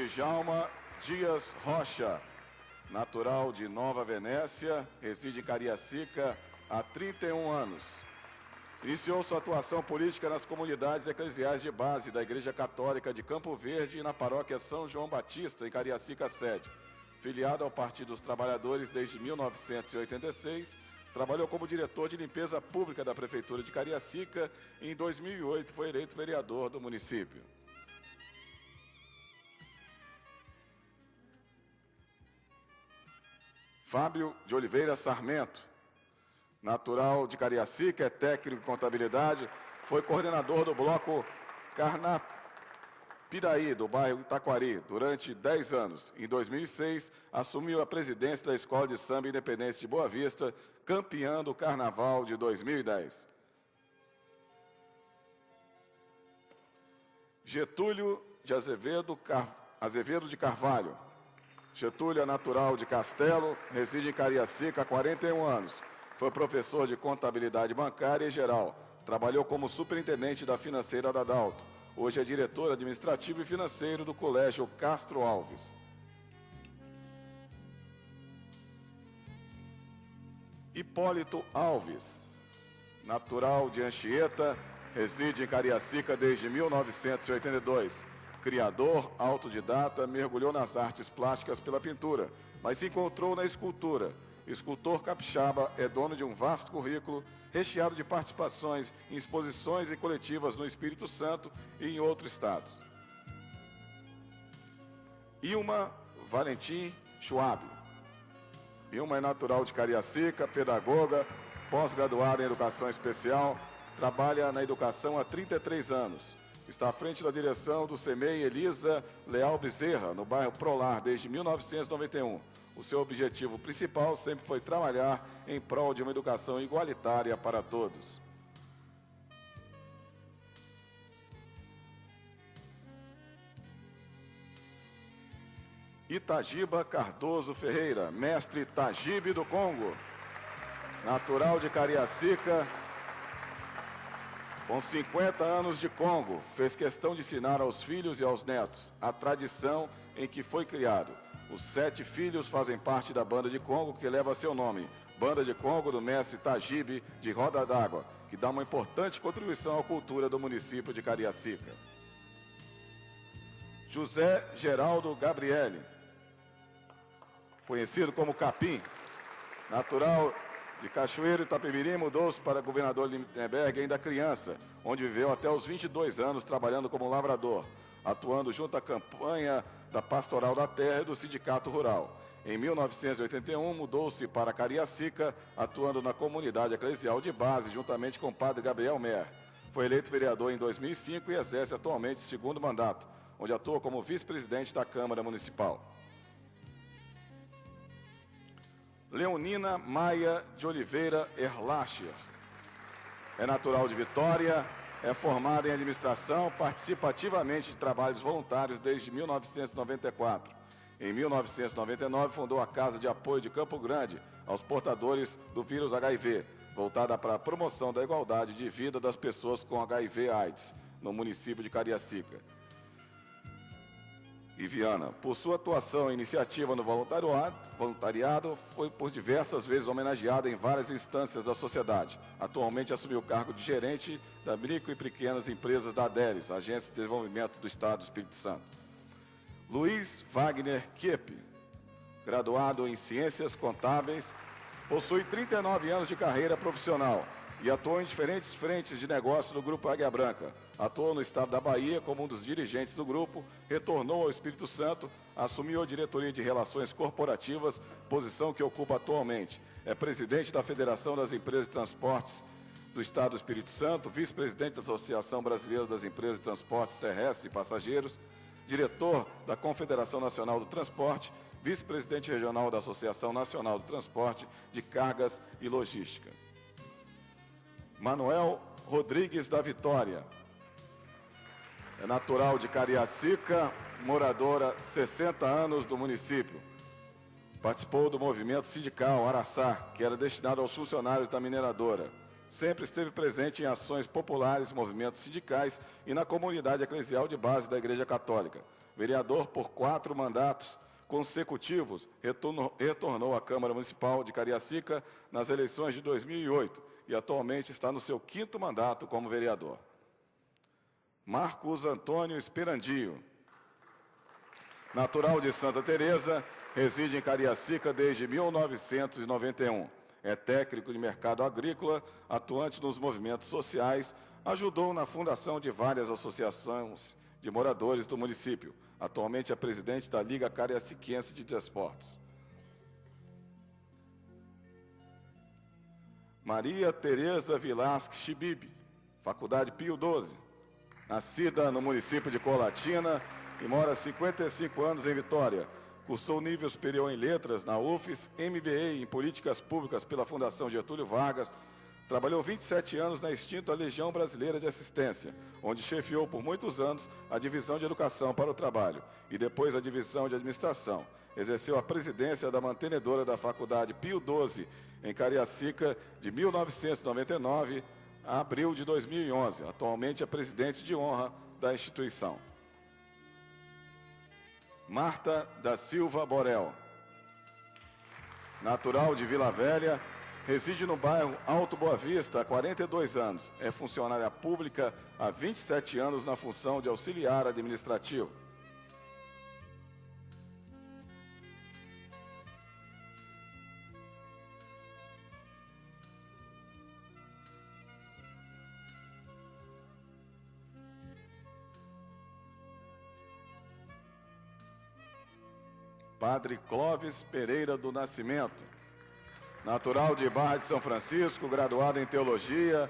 Djalma Dias Rocha, natural de Nova Venécia, reside em Cariacica há 31 anos. Iniciou sua atuação política nas comunidades eclesiais de base da Igreja Católica de Campo Verde e na paróquia São João Batista, em Cariacica Sede. Filiado ao Partido dos Trabalhadores desde 1986, trabalhou como diretor de limpeza pública da Prefeitura de Cariacica e em 2008 foi eleito vereador do município. Fábio de Oliveira Sarmento, natural de Cariacica, é técnico em contabilidade, foi coordenador do bloco Carnapiraí, do bairro Itaquari, durante 10 anos. Em 2006, assumiu a presidência da Escola de Samba Independência de Boa Vista, campeã do Carnaval de 2010. Getúlio de Azevedo de Carvalho. Getúlio é natural de Castelo, reside em Cariacica há 41 anos. Foi professor de contabilidade bancária e geral. Trabalhou como superintendente da financeira da Adalto. Hoje é diretor administrativo e financeiro do Colégio Castro Alves. Hipólito Alves, natural de Anchieta, reside em Cariacica desde 1982. Criador, autodidata, mergulhou nas artes plásticas pela pintura, mas se encontrou na escultura. Escultor capixaba, é dono de um vasto currículo, recheado de participações em exposições e coletivas no Espírito Santo e em outros estados. Ilma Valentim Schwab. Ilma é natural de Cariacica, pedagoga, pós-graduada em Educação Especial, trabalha na educação há 33 anos. Está à frente da direção do CEMEI Elisa Leal Bezerra, no bairro Prolar, desde 1991. O seu objetivo principal sempre foi trabalhar em prol de uma educação igualitária para todos. Itagiba Cardoso Ferreira, mestre Tagibe do Congo, natural de Cariacica, com 50 anos de Congo, fez questão de ensinar aos filhos e aos netos a tradição em que foi criado. Os 7 filhos fazem parte da Banda de Congo, que leva seu nome, Banda de Congo do mestre Tagibe de Roda d'Água, que dá uma importante contribuição à cultura do município de Cariacica. José Geraldo Gabriele, conhecido como Capim, natural de Cachoeiro Itapemirim, mudou-se para Governador Lindenberg ainda criança, onde viveu até os 22 anos trabalhando como lavrador, atuando junto à campanha da Pastoral da Terra e do Sindicato Rural. Em 1981, mudou-se para Cariacica, atuando na comunidade eclesial de base, juntamente com o padre Gabriel Mer. Foi eleito vereador em 2005 e exerce atualmente o 2º mandato, onde atua como vice-presidente da Câmara Municipal. Leonina Maia de Oliveira Erlacher. É natural de Vitória, é formada em administração, participa ativamente de trabalhos voluntários desde 1994. Em 1999, fundou a Casa de Apoio de Campo Grande aos portadores do vírus HIV, voltada para a promoção da igualdade de vida das pessoas com HIV/AIDS, no município de Cariacica e Viana. Por sua atuação e iniciativa no voluntariado, foi por diversas vezes homenageada em várias instâncias da sociedade. Atualmente assumiu o cargo de gerente da micro e pequenas empresas da ADERES, Agência de Desenvolvimento do Estado do Espírito Santo. Luiz Wagner Kiepe, graduado em Ciências Contábeis, possui 39 anos de carreira profissional e atuou em diferentes frentes de negócio do Grupo Águia Branca. Atuou no estado da Bahia como um dos dirigentes do grupo, retornou ao Espírito Santo, assumiu a diretoria de Relações Corporativas, posição que ocupa atualmente. É presidente da Federação das Empresas de Transportes do Estado do Espírito Santo, vice-presidente da Associação Brasileira das Empresas de Transportes Terrestres e Passageiros, diretor da Confederação Nacional do Transporte, vice-presidente regional da Associação Nacional do Transporte de Cargas e Logística. Manuel Rodrigues da Vitória. É natural de Cariacica, moradora 60 anos do município. Participou do movimento sindical Araçá, que era destinado aos funcionários da mineradora. Sempre esteve presente em ações populares, movimentos sindicais e na comunidade eclesial de base da Igreja Católica. vereador por 4 mandatos consecutivos, retornou à Câmara Municipal de Cariacica nas eleições de 2008 e atualmente está no seu 5º mandato como vereador. Marcos Antônio Esperandio. Natural de Santa Teresa, reside em Cariacica desde 1991. É técnico de mercado agrícola, atuante nos movimentos sociais, ajudou na fundação de várias associações de moradores do município. Atualmente é presidente da Liga Cariaciquense de Desportos. Maria Tereza Vilasque Chibib, Faculdade Pio XII. Nascida no município de Colatina e mora há 55 anos em Vitória. Cursou nível superior em letras na UFES, MBA em políticas públicas pela Fundação Getúlio Vargas. Trabalhou 27 anos na extinta Legião Brasileira de Assistência, onde chefiou por muitos anos a divisão de educação para o trabalho e depois a divisão de administração. Exerceu a presidência da mantenedora da Faculdade Pio XII em Cariacica de 1999 a abril de 2011. Atualmente é presidente de honra da instituição. Marta da Silva Borel. Natural de Vila Velha, reside no bairro Alto Boa Vista há 42 anos. É funcionária pública há 27 anos na função de auxiliar administrativo. Padre Clóvis Pereira do Nascimento. Natural de Barra de São Francisco, graduado em Teologia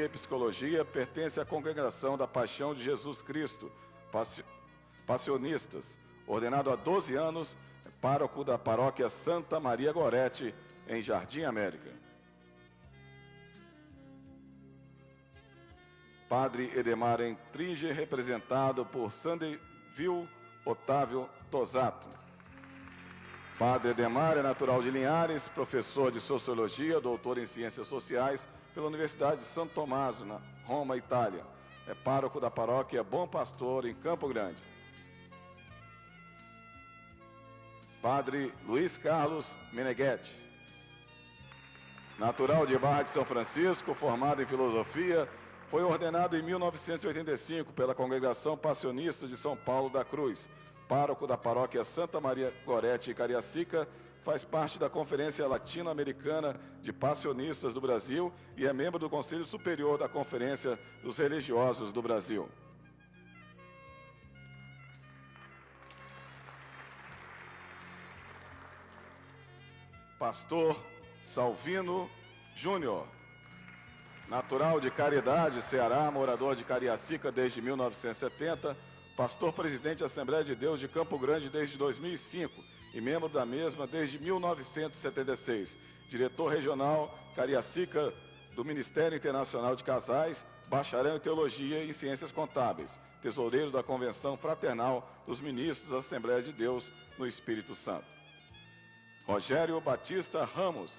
e Psicologia, pertence à Congregação da Paixão de Jesus Cristo, Passionistas. Ordenado há 12 anos, é pároco da Paróquia Santa Maria Gorete, em Jardim América. Padre Edemar Entringer, representado por Sandeville Otávio Tosato. Padre Edemar é natural de Linhares, professor de Sociologia, doutor em Ciências Sociais pela Universidade de Santo Tommaso, na Roma, Itália. É pároco da paróquia Bom Pastor, em Campo Grande. Padre Luiz Carlos Meneghetti. Natural de Barra de São Francisco, formado em Filosofia, foi ordenado em 1985 pela Congregação Passionista de São Paulo da Cruz. Pároco da paróquia Santa Maria Gorete e Cariacica, faz parte da Conferência Latino-Americana de Passionistas do Brasil e é membro do Conselho Superior da Conferência dos Religiosos do Brasil. Pastor Salvino Júnior. Natural de Caridade, Ceará, morador de Cariacica desde 1970, pastor presidente da Assembleia de Deus de Campo Grande desde 2005 e membro da mesma desde 1976. Diretor regional Cariacica do Ministério Internacional de Casais, bacharel em Teologia e em Ciências Contábeis, tesoureiro da Convenção Fraternal dos Ministros da Assembleia de Deus no Espírito Santo. Rogério Batista Ramos,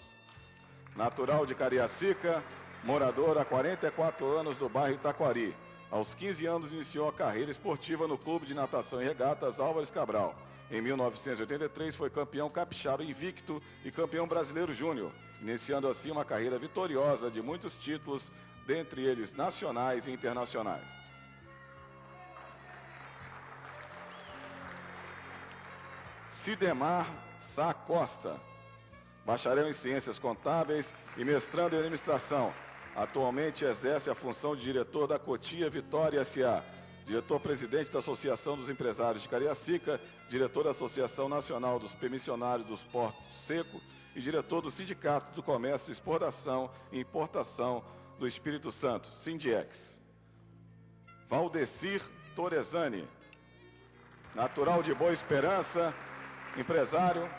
natural de Cariacica, morador há 44 anos do bairro Itaquari. Aos 15 anos iniciou a carreira esportiva no Clube de Natação e Regatas Álvares Cabral. Em 1983 foi campeão capixaba invicto e campeão brasileiro júnior, iniciando assim uma carreira vitoriosa de muitos títulos, dentre eles nacionais e internacionais. Sidemar Sá Costa, bacharel em Ciências Contábeis e mestrando em Administração. Atualmente exerce a função de diretor da Cotia Vitória S.A., diretor-presidente da Associação dos Empresários de Cariacica, diretor da Associação Nacional dos Permissionários dos Portos Seco e diretor do Sindicato do Comércio, Exportação e Importação do Espírito Santo, Sindiex. Valdecir Torezani, natural de Boa Esperança, empresário,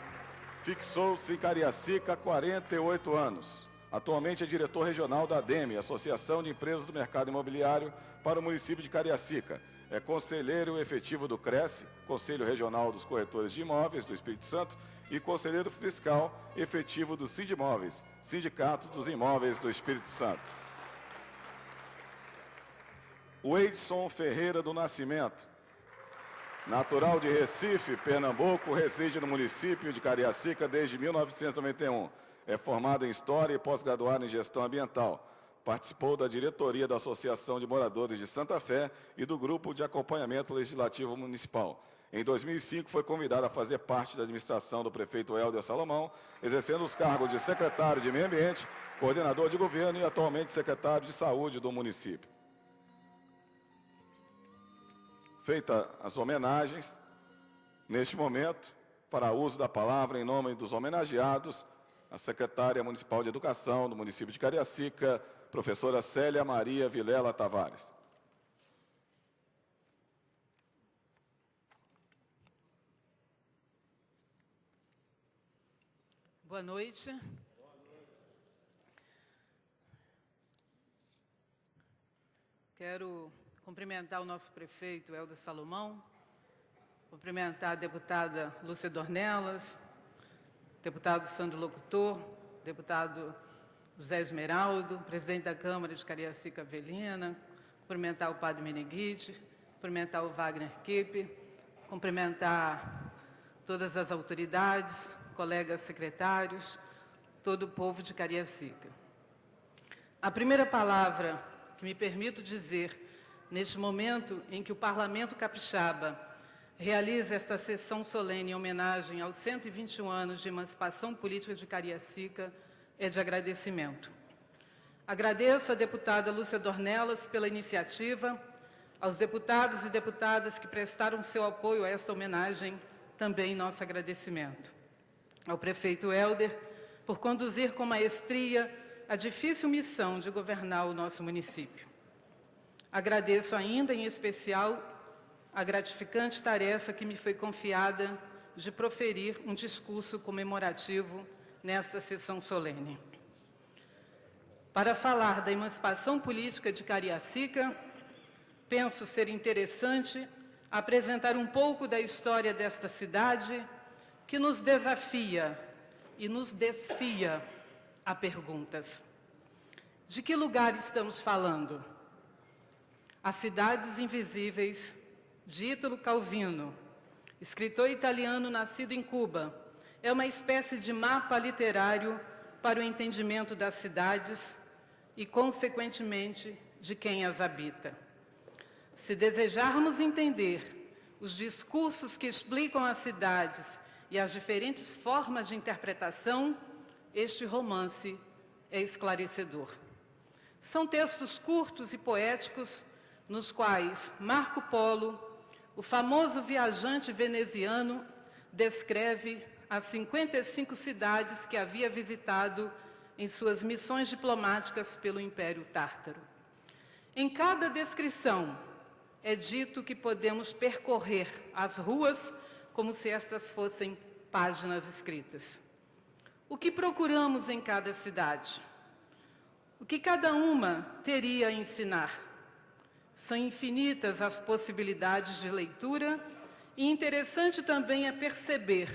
fixou-se em Cariacica há 48 anos. Atualmente é diretor regional da ADEME, Associação de Empresas do Mercado Imobiliário, para o município de Cariacica. É conselheiro efetivo do CRESE, Conselho Regional dos Corretores de Imóveis do Espírito Santo, e conselheiro fiscal efetivo do Sindimóveis, Sindicato dos Imóveis do Espírito Santo. O Edson Ferreira do Nascimento, Natural de Recife, Pernambuco, reside no município de Cariacica desde 1991. É formado em História e pós-graduado em Gestão Ambiental. Participou da diretoria da Associação de Moradores de Santa Fé e do Grupo de Acompanhamento Legislativo Municipal. Em 2005, foi convidado a fazer parte da administração do prefeito Hélder Salomão, exercendo os cargos de secretário de Meio Ambiente, coordenador de governo e atualmente secretário de Saúde do município. Feitas as homenagens, neste momento, para uso da palavra em nome dos homenageados, a secretária municipal de Educação do município de Cariacica, professora Célia Maria Vilela Tavares. Boa noite. Quero cumprimentar o nosso prefeito, Hélder Salomão, cumprimentar a deputada Lúcia Dornelas, deputado Sandro Locutor, deputado José Esmeraldo, presidente da Câmara de Cariacica Avelina, cumprimentar o padre Meneghite, cumprimentar o Wagner Kippe, cumprimentar todas as autoridades, colegas secretários, todo o povo de Cariacica. A primeira palavra que me permito dizer neste momento em que o Parlamento Capixaba realiza esta sessão solene em homenagem aos 121 anos de emancipação política de Cariacica é de agradecimento. Agradeço à deputada Lúcia Dornelas pela iniciativa, aos deputados e deputadas que prestaram seu apoio a esta homenagem, também nosso agradecimento. Ao prefeito Hélder, por conduzir com maestria a difícil missão de governar o nosso município. Agradeço ainda, em especial, a gratificante tarefa que me foi confiada de proferir um discurso comemorativo nesta sessão solene. Para falar da emancipação política de Cariacica, penso ser interessante apresentar um pouco da história desta cidade que nos desafia e nos desfia a perguntas. De que lugar estamos falando? As Cidades Invisíveis, de Ítalo Calvino, escritor italiano nascido em Cuba, é uma espécie de mapa literário para o entendimento das cidades e, consequentemente, de quem as habita. Se desejarmos entender os discursos que explicam as cidades e as diferentes formas de interpretação, este romance é esclarecedor. São textos curtos e poéticos nos quais Marco Polo, o famoso viajante veneziano, descreve as 55 cidades que havia visitado em suas missões diplomáticas pelo Império Tártaro. Em cada descrição, é dito que podemos percorrer as ruas como se estas fossem páginas escritas. O que procuramos em cada cidade? O que cada uma teria a ensinar? São infinitas as possibilidades de leitura e interessante também é perceber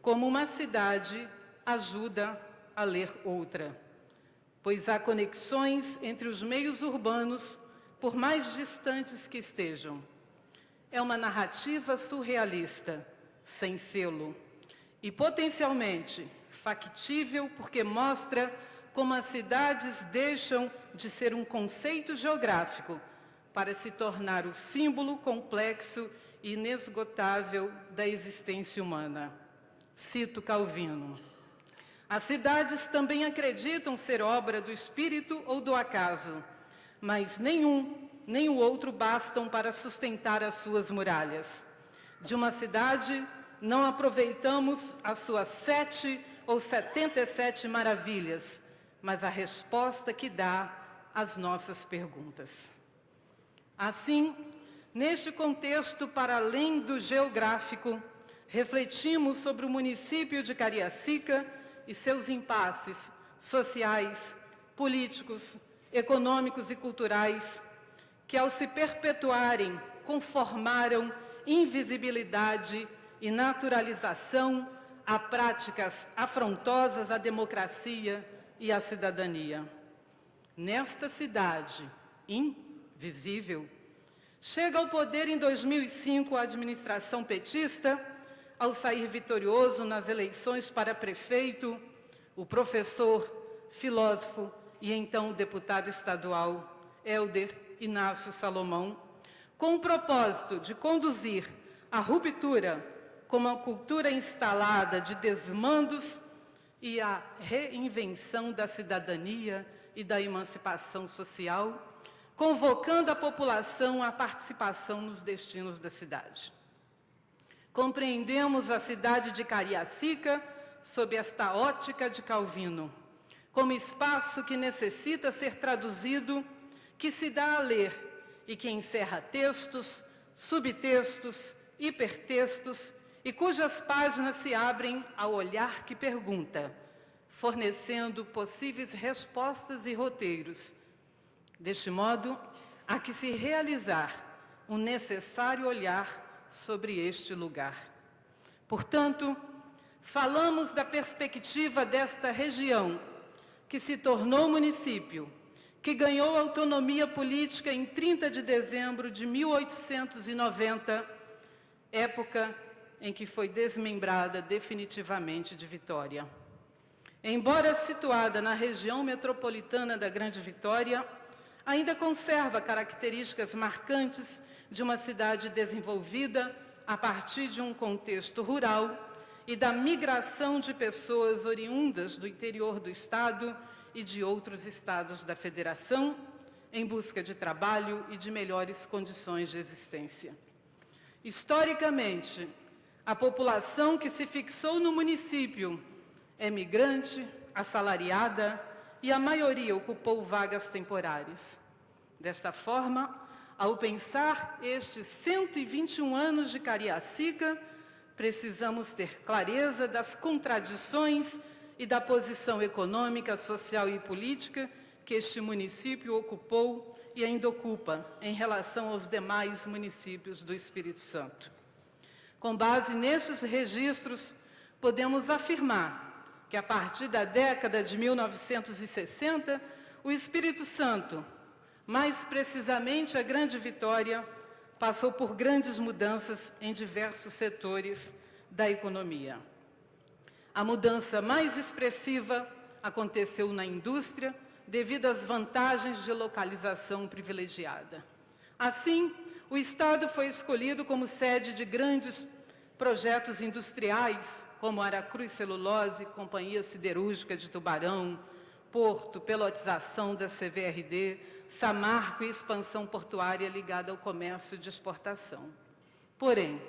como uma cidade ajuda a ler outra, pois há conexões entre os meios urbanos, por mais distantes que estejam. É uma narrativa surrealista, sem selo, e potencialmente factível porque mostra como as cidades deixam de ser um conceito geográfico para se tornar o símbolo complexo e inesgotável da existência humana. Cito Calvino. As cidades também acreditam ser obra do espírito ou do acaso, mas nenhum nem o outro bastam para sustentar as suas muralhas. De uma cidade, não aproveitamos as suas 7 ou 77 maravilhas, mas a resposta que dá às nossas perguntas. Assim, neste contexto, para além do geográfico, refletimos sobre o município de Cariacica e seus impasses sociais, políticos, econômicos e culturais, que ao se perpetuarem, conformaram invisibilidade e naturalização a práticas afrontosas à democracia e à cidadania. Nesta cidade invisível, Chega ao poder em 2005 a administração petista, ao sair vitorioso nas eleições para prefeito, o professor, filósofo e então deputado estadual Hélder Inácio Salomão, com o propósito de conduzir a ruptura com uma cultura instalada de desmandos e a reinvenção da cidadania e da emancipação social, convocando a população à participação nos destinos da cidade. Compreendemos a cidade de Cariacica sob esta ótica de Calvino, como espaço que necessita ser traduzido, que se dá a ler e que encerra textos, subtextos, hipertextos e cujas páginas se abrem ao olhar que pergunta, fornecendo possíveis respostas e roteiros. Deste modo, há que se realizar um necessário olhar sobre este lugar. Portanto, falamos da perspectiva desta região, que se tornou município, que ganhou autonomia política em 30 de dezembro de 1890, época em que foi desmembrada definitivamente de Vitória. Embora situada na região metropolitana da Grande Vitória, ainda conserva características marcantes de uma cidade desenvolvida a partir de um contexto rural e da migração de pessoas oriundas do interior do Estado e de outros estados da Federação, em busca de trabalho e de melhores condições de existência. Historicamente, a população que se fixou no município é migrante, assalariada e a maioria ocupou vagas temporárias. Desta forma, ao pensar estes 121 anos de Cariacica, precisamos ter clareza das contradições e da posição econômica, social e política que este município ocupou e ainda ocupa em relação aos demais municípios do Espírito Santo. Com base nestes registros, podemos afirmar que a partir da década de 1960, o Espírito Santo, mais precisamente a Grande Vitória, passou por grandes mudanças em diversos setores da economia. A mudança mais expressiva aconteceu na indústria, devido às vantagens de localização privilegiada. Assim, o Estado foi escolhido como sede de grandes projetos industriais, como Aracruz Celulose, Companhia Siderúrgica de Tubarão, Porto, pelotização da CVRD, Samarco e expansão portuária ligada ao comércio de exportação. Porém,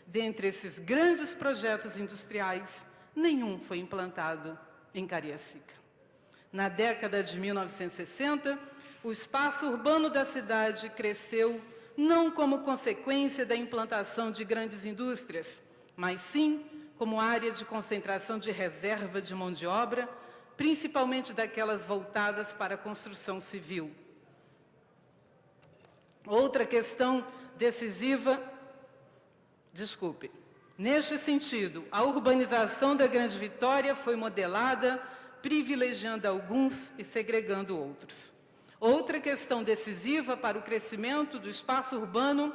dentre esses grandes projetos industriais, nenhum foi implantado em Cariacica. Na década de 1960, o espaço urbano da cidade cresceu não como consequência da implantação de grandes indústrias, mas sim como área de concentração de reserva de mão de obra, principalmente daquelas voltadas para a construção civil. Outra questão decisiva, neste sentido, a urbanização da Grande Vitória foi modelada, privilegiando alguns e segregando outros. Outra questão decisiva para o crescimento do espaço urbano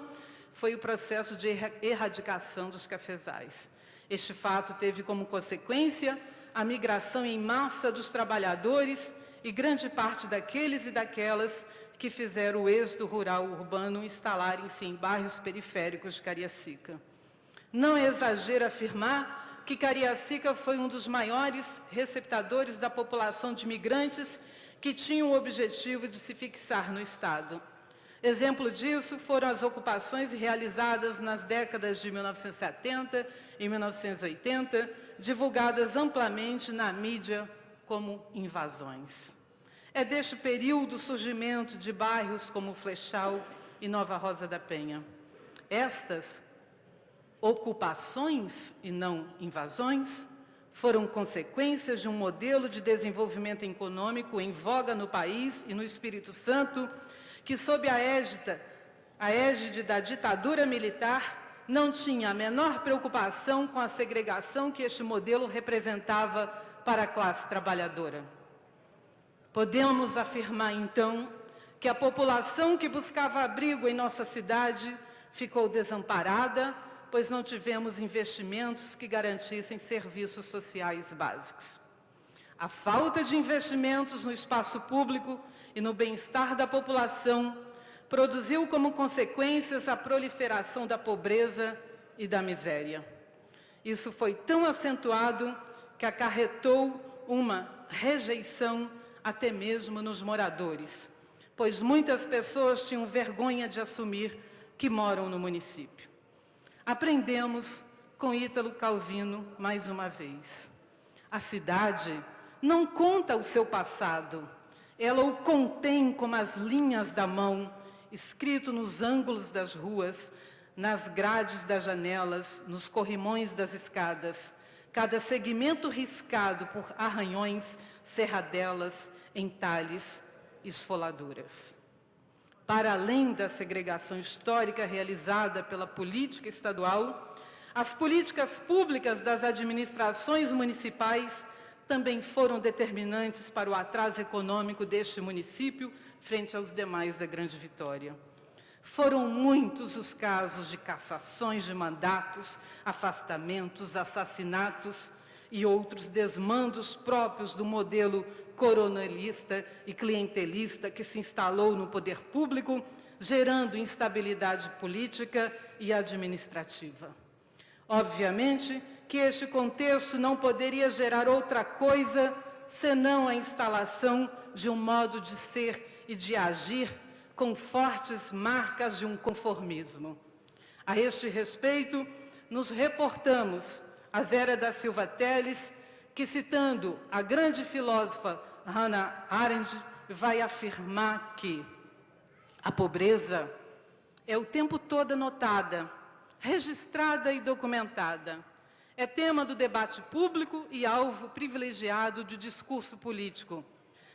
foi o processo de erradicação dos cafezais. Este fato teve como consequência a migração em massa dos trabalhadores e grande parte daqueles e daquelas que fizeram o êxodo rural urbano instalarem-se em bairros periféricos de Cariacica. Não é exagero afirmar que Cariacica foi um dos maiores receptadores da população de imigrantes que tinham o objetivo de se fixar no Estado. Exemplo disso foram as ocupações realizadas nas décadas de 1970 e 1980, divulgadas amplamente na mídia como invasões. É deste período o surgimento de bairros como Flechal e Nova Rosa da Penha. Estas ocupações e não invasões foram consequências de um modelo de desenvolvimento econômico em voga no país e no Espírito Santo, que sob a égide da ditadura militar não tinha a menor preocupação com a segregação que este modelo representava para a classe trabalhadora. Podemos afirmar, então, que a população que buscava abrigo em nossa cidade ficou desamparada, pois não tivemos investimentos que garantissem serviços sociais básicos. A falta de investimentos no espaço público e no bem-estar da população produziu como consequências a proliferação da pobreza e da miséria. Isso foi tão acentuado que acarretou uma rejeição até mesmo nos moradores, pois muitas pessoas tinham vergonha de assumir que moram no município. Aprendemos com Ítalo Calvino mais uma vez. A cidade não conta o seu passado, ela o contém como as linhas da mão, escrito nos ângulos das ruas, nas grades das janelas, nos corrimões das escadas, cada segmento riscado por arranhões, serradelas, entalhes, esfoladuras. Para além da segregação histórica realizada pela política estadual, as políticas públicas das administrações municipais também foram determinantes para o atraso econômico deste município frente aos demais da Grande Vitória. Foram muitos os casos de cassações de mandatos, afastamentos, assassinatos e outros desmandos próprios do modelo coronelista e clientelista que se instalou no poder público, gerando instabilidade política e administrativa. Obviamente que este contexto não poderia gerar outra coisa senão a instalação de um modo de ser e de agir com fortes marcas de um conformismo. A este respeito, nos reportamos a Vera da Silva Telles, que, citando a grande filósofa Hannah Arendt, vai afirmar que a pobreza é o tempo todo anotada, registrada e documentada. É tema do debate público e alvo privilegiado de discurso político,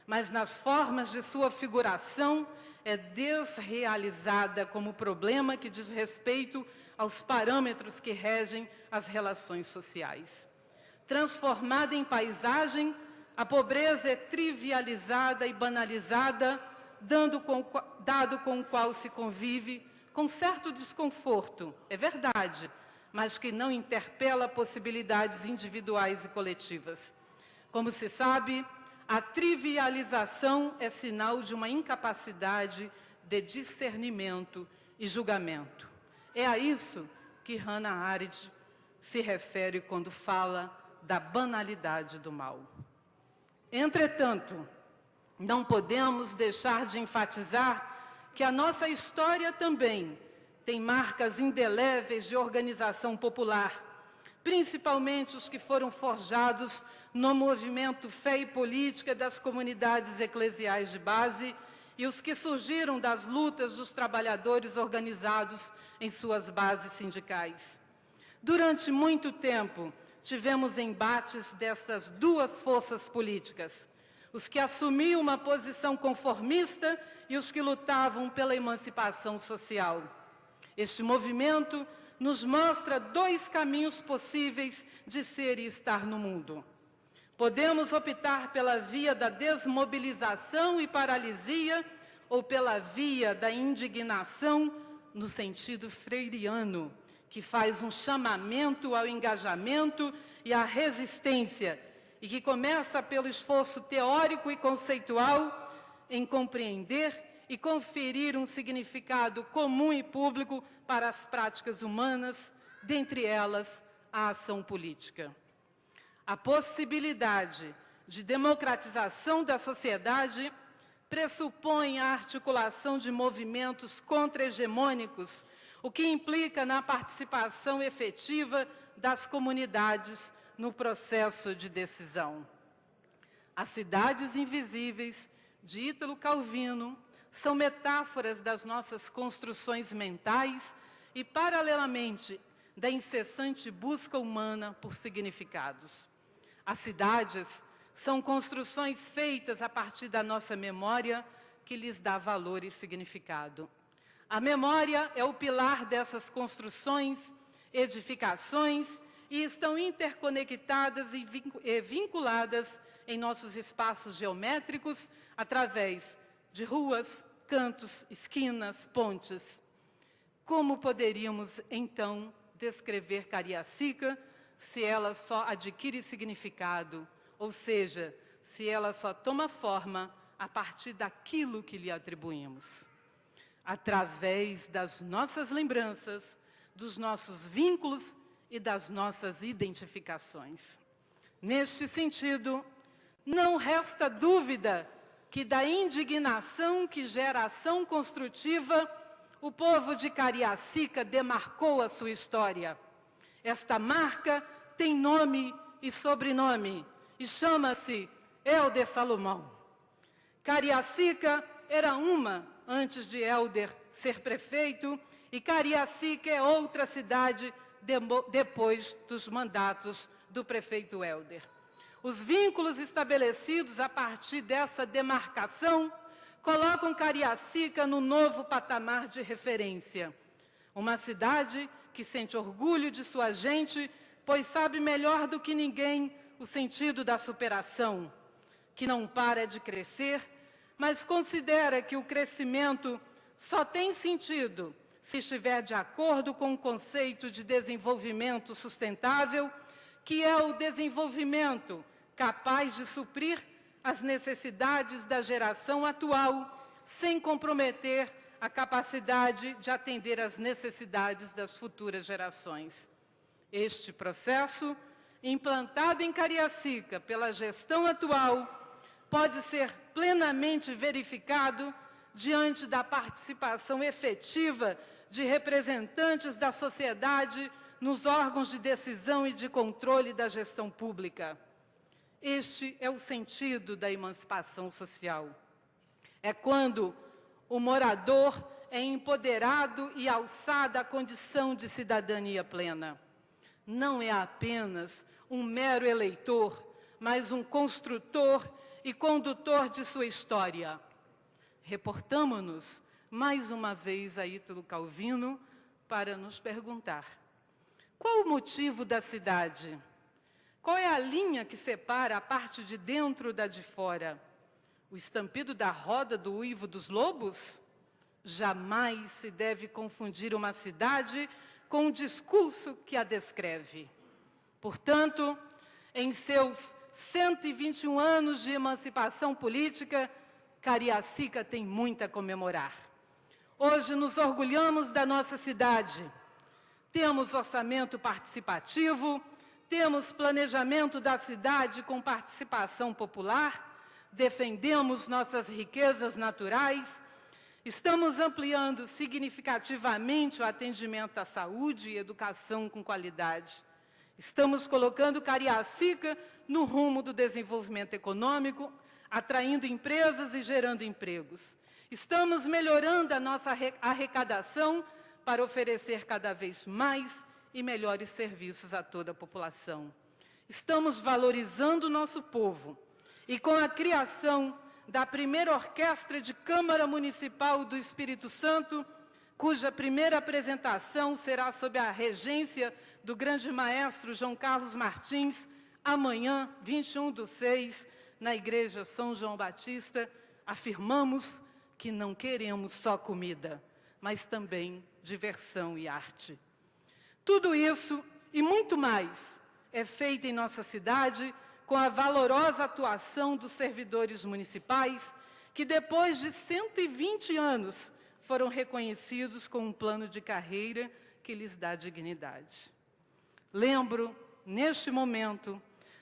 mas nas formas de sua figuração é desrealizada como problema que diz respeito aos parâmetros que regem as relações sociais. Transformada em paisagem, a pobreza é trivializada e banalizada, dado com o qual se convive com certo desconforto, é verdade, mas que não interpela possibilidades individuais e coletivas. Como se sabe, a trivialização é sinal de uma incapacidade de discernimento e julgamento. É a isso que Hannah Arendt se refere quando fala da banalidade do mal. Entretanto, não podemos deixar de enfatizar que a nossa história também tem marcas indeléveis de organização popular, principalmente os que foram forjados no movimento Fé e Política das comunidades eclesiais de base e os que surgiram das lutas dos trabalhadores organizados em suas bases sindicais. Durante muito tempo, tivemos embates dessas duas forças políticas, os que assumiam uma posição conformista e os que lutavam pela emancipação social. Este movimento nos mostra dois caminhos possíveis de ser e estar no mundo. Podemos optar pela via da desmobilização e paralisia ou pela via da indignação no sentido freiriano, que faz um chamamento ao engajamento e à resistência e que começa pelo esforço teórico e conceitual em compreender e conferir um significado comum e público para as práticas humanas, dentre elas a ação política. A possibilidade de democratização da sociedade pressupõe a articulação de movimentos contra-hegemônicos, o que implica na participação efetiva das comunidades no processo de decisão. As cidades invisíveis, de Ítalo Calvino, são metáforas das nossas construções mentais e, paralelamente, da incessante busca humana por significados. As cidades são construções feitas a partir da nossa memória que lhes dá valor e significado. A memória é o pilar dessas construções, edificações, e estão interconectadas e vinculadas em nossos espaços geométricos através de ruas, cantos, esquinas, pontes. Como poderíamos, então, descrever Cariacica se ela só adquire significado, ou seja, se ela só toma forma a partir daquilo que lhe atribuímos? Através das nossas lembranças, dos nossos vínculos e das nossas identificações. Neste sentido, não resta dúvida que da indignação que gera ação construtiva, o povo de Cariacica demarcou a sua história. Esta marca tem nome e sobrenome e chama-se Helder Salomão. Cariacica era uma antes de Helder ser prefeito e Cariacica é outra cidade depois dos mandatos do prefeito Helder. Os vínculos estabelecidos a partir dessa demarcação colocam Cariacica no novo patamar de referência. Uma cidade que sente orgulho de sua gente, pois sabe melhor do que ninguém o sentido da superação, que não para de crescer, mas considera que o crescimento só tem sentido se estiver de acordo com o conceito de desenvolvimento sustentável, que é o desenvolvimento capaz de suprir as necessidades da geração atual, sem comprometer a capacidade de atender às necessidades das futuras gerações. Este processo, implantado em Cariacica pela gestão atual, pode ser plenamente verificado diante da participação efetiva de representantes da sociedade nos órgãos de decisão e de controle da gestão pública. Este é o sentido da emancipação social. É quando o morador é empoderado e alçado à condição de cidadania plena. Não é apenas um mero eleitor, mas um construtor e condutor de sua história. Reportamo-nos mais uma vez a Ítalo Calvino para nos perguntar: qual o motivo da cidade? Qual é a linha que separa a parte de dentro da de fora? O estampido da roda do uivo dos lobos? Jamais se deve confundir uma cidade com o discurso que a descreve. Portanto, em seus 121 anos de emancipação política, Cariacica tem muito a comemorar. Hoje nos orgulhamos da nossa cidade. Temos orçamento participativo, temos planejamento da cidade com participação popular, defendemos nossas riquezas naturais, estamos ampliando significativamente o atendimento à saúde e educação com qualidade. Estamos colocando Cariacica no rumo do desenvolvimento econômico, atraindo empresas e gerando empregos. Estamos melhorando a nossa arrecadação para oferecer cada vez mais e melhores serviços a toda a população. Estamos valorizando o nosso povo e com a criação da primeira orquestra de Câmara Municipal do Espírito Santo, cuja primeira apresentação será sob a regência do grande maestro João Carlos Martins, amanhã, 21/6, na Igreja São João Batista, afirmamos que não queremos só comida, mas também diversão e arte. Tudo isso e muito mais é feito em nossa cidade com a valorosa atuação dos servidores municipais, que depois de 120 anos foram reconhecidos com um plano de carreira que lhes dá dignidade. Lembro, neste momento,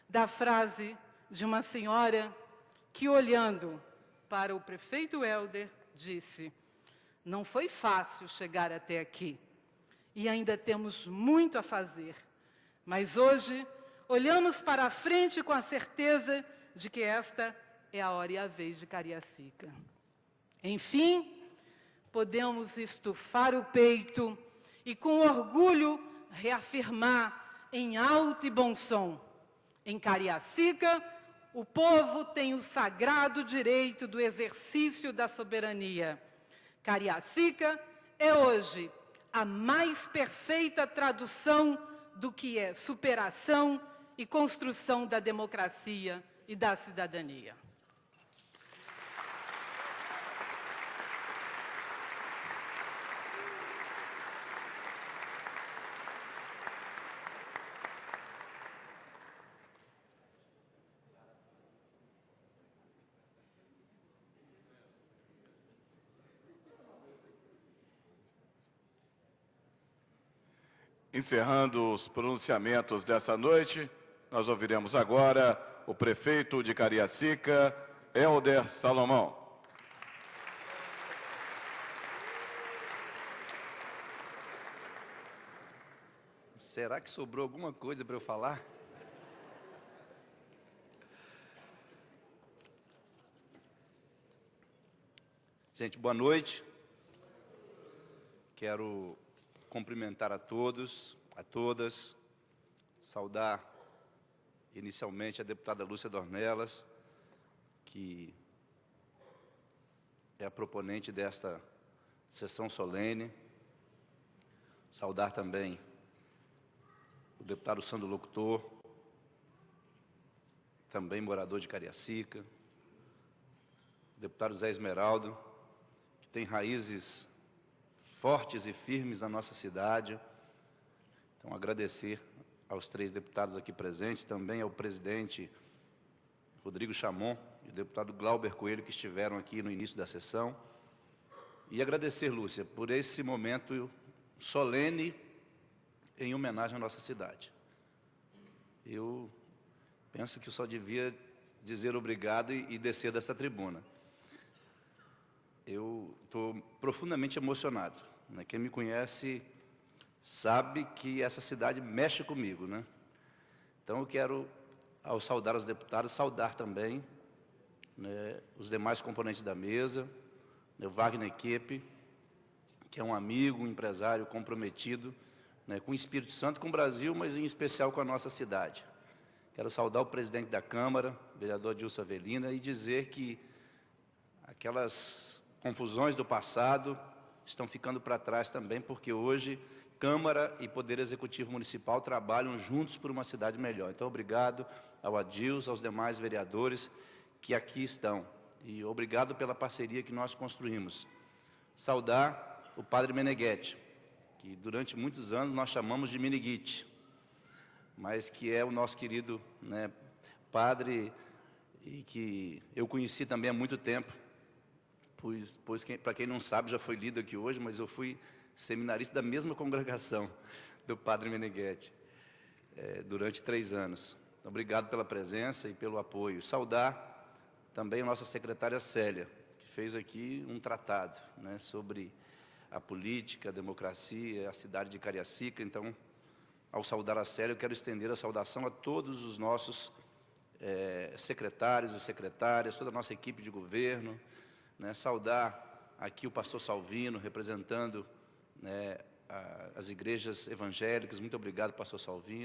da frase de uma senhora que, olhando para o prefeito Helder, disse: não foi fácil chegar até aqui e ainda temos muito a fazer, mas hoje olhamos para a frente com a certeza de que esta é a hora e a vez de Cariacica. Enfim, podemos estufar o peito e com orgulho reafirmar em alto e bom som: em Cariacica, o povo tem o sagrado direito do exercício da soberania. Cariacica é hoje a mais perfeita tradução do que é superação e construção da democracia e da cidadania. Encerrando os pronunciamentos dessa noite, nós ouviremos agora o prefeito de Cariacica, Hélder Salomão. Será que sobrou alguma coisa para eu falar? Gente, boa noite. Quero cumprimentar a todos, a todas, saudar inicialmente a deputada Lúcia Dornelas, que é a proponente desta sessão solene. Saudar também o deputado Sandro Locutor, também morador de Cariacica, o deputado Zé Esmeraldo, que tem raízes fortes e firmes na nossa cidade. Então, agradecer aos 3 deputados aqui presentes, também ao presidente Rodrigo Chamon e ao deputado Glauber Coelho, que estiveram aqui no início da sessão. E agradecer, Lúcia, por esse momento solene em homenagem à nossa cidade. Eu penso que eu só devia dizer obrigado e descer dessa tribuna. Eu estou profundamente emocionado, né? Quem me conhece sabe que essa cidade mexe comigo, né? Então eu quero, ao saudar os deputados, saudar também, né, os demais componentes da mesa, né, o Wagner Keppe, que é um amigo, um empresário comprometido, né, com o Espírito Santo, com o Brasil, mas em especial com a nossa cidade. Quero saudar o presidente da Câmara, o vereador Adilson Avelina, e dizer que aquelas confusões do passado estão ficando para trás também, porque hoje Câmara e Poder Executivo Municipal trabalham juntos por uma cidade melhor. Então, obrigado ao Adilson, aos demais vereadores que aqui estão. E obrigado pela parceria que nós construímos. Saudar o padre Meneghetti, que durante muitos anos nós chamamos de Miniguite, mas que é o nosso querido, né, padre, e que eu conheci também há muito tempo, pois para quem não sabe, já foi lido aqui hoje, mas eu fui seminarista da mesma congregação do padre Meneghetti, durante 3 anos. Então, obrigado pela presença e pelo apoio. Saudar também a nossa secretária Célia, que fez aqui um tratado, né, sobre a política, a democracia, a cidade de Cariacica. Então, ao saudar a Célia, eu quero estender a saudação a todos os nossos secretários e secretárias, toda a nossa equipe de governo, né, saudar aqui o pastor Salvino, representando, né, as igrejas evangélicas. Muito obrigado, pastor Salvino.